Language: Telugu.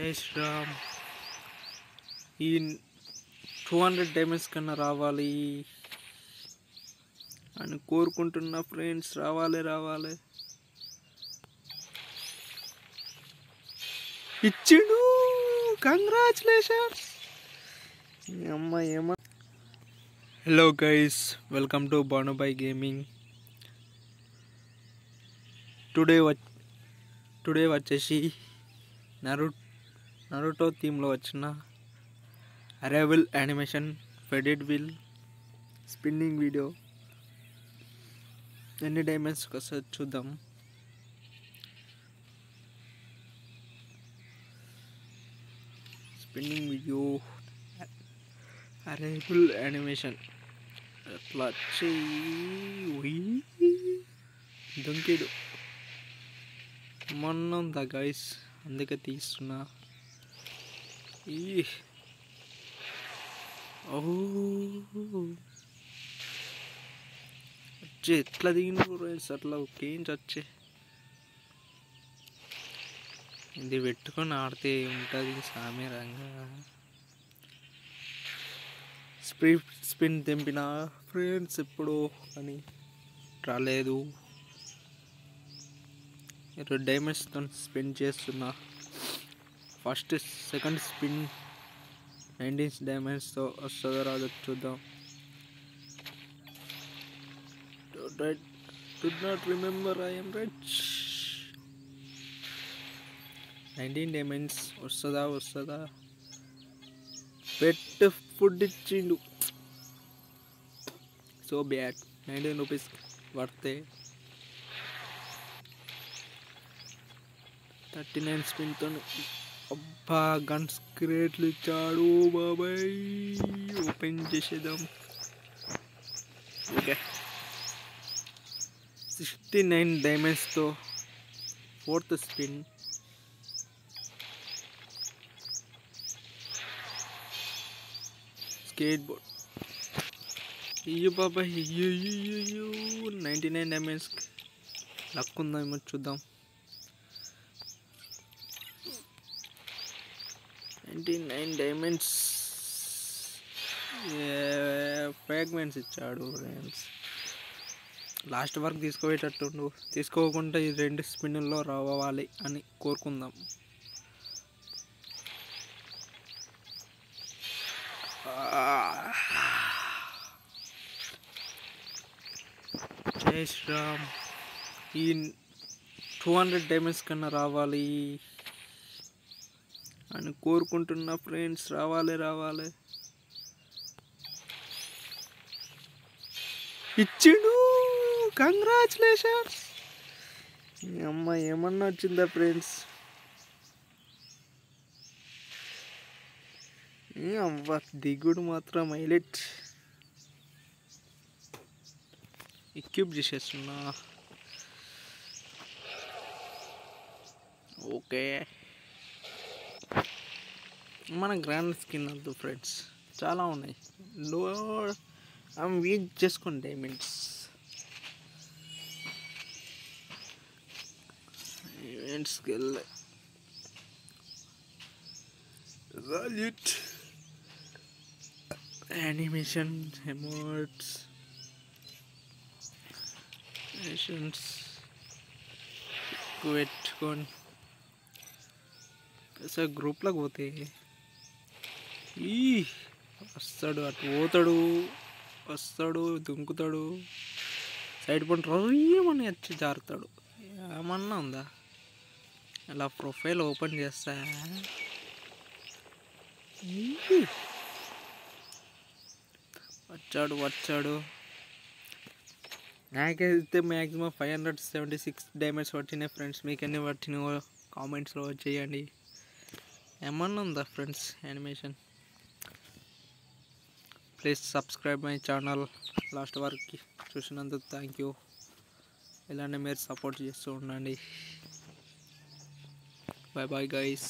జై శ్రీరామ్. ఈ 200 డైమండ్స్ కన్నా రావాలి అని కోరుకుంటున్నా ఫ్రెండ్స్. రావాలి. ఇచ్చిండు. కంగ్రాచులేషన్స్. అమ్మ ఏమ. Hello guys, welcome to Banubai gaming. Today వచ్చేసి నరుటో థీమ్లో వచ్చిన arrival animation faded wheel spinning video. ఎన్ని డైమండ్స్కి వస్తుందో చూద్దాం. స్పిన్నింగ్ వీడియో అరైవల్ యానిమేషన్ అట్లా వచ్చి దొంకిడు మొన్నందా గైస్, అందుకే తీస్తున్నా. వచ్చి ఎట్లా దిగిన ఫ్రెండ్స్, అట్లా ఒకేంచి వచ్చి ఇది పెట్టుకొని ఆడితే ఉంటుంది సామీరంగా. స్పిన్ తెంపిన ఫ్రెండ్స్ ఎప్పుడో, కానీ రాలేదు. 2 డైమండ్స్తో స్పిన్ చేస్తున్నా. ఫస్ట్ సెకండ్ స్పిన్ 19 డైమండ్స్తో వస్తుందో రాదో చూద్దాం. Did not remember I am rich. 19 diamonds వస్తుందా. పెట్ ఫుడ్ ఇచ్చిండు. So bad. 19 రూపీస్ పడితే 39 స్పిన్తో అబ్బా గన్స్ క్రియేట్లు ఇచ్చాడు బాబాయ్. ఓపెన్ చేసేద్దాం. ఓకే, 69 డైమండ్స్తో 4th స్పిన్. Skateboard. అయ్యో బాబాయ్, 99 డైమండ్స్. లక్ ఉందేమో చూద్దాం. 99 డైమండ్స్. ఫ్రాగ్మెంట్స్ ఇచ్చాడు ఫ్రెండ్స్. లాస్ట్ వరకు తీసుకోవేటట్టుండు. తీసుకోకుండా ఈ 2 స్పిన్నుల్లో రావాలి అని కోరుకుందాం. జై శ్రీరామ్. ఈ 200 డైమండ్స్ కన్నా రావాలి అని కోరుకుంటున్నా ఫ్రెండ్స్. రావాలి. ఇచ్చిండు. కంగ్రాచులేషన్స్. అమ్మ ఏమన్నా వచ్చిందా ఫ్రెండ్స్? అవ్వ దిగుడు మాత్రం హైలైట్. ఎక్విప్ చేసేస్తున్నా. ఓకే, మన గ్రాండ్ స్కిన్ వద్దు ఫ్రెండ్స్, చాలా ఉన్నాయి. వీక్ చేసుకోండి డైమండ్స్. ఈవెంట్స్కి వెళ్ళి వాల్యూట్ యానిమేషన్ ఎమోట్స్ పెట్టుకోండి. సార్ గ్రూప్లోకి పోతే వస్తాడు, అటు పోతాడు, వస్తాడు, దుంకుతాడు, సైడ్ పంట ఏమని వచ్చి జారుతాడు. ఏమన్నా ఉందా? అలా ప్రొఫైల్ ఓపెన్ చేస్తా. వచ్చాడు. నాకైతే మ్యాక్సిమం 576 డైమండ్స్ పట్టినాయి ఫ్రెండ్స్. మీకు ఎన్ని పట్టినాయో కామెంట్స్లో చేయండి. ఏమన్నా ఉందా friends animation? Please subscribe my channel. Last వరకు చూసినందుకు థ్యాంక్ యూ. ఇలానే మీరు సపోర్ట్ చేస్తూ ఉండండి. Bye guys.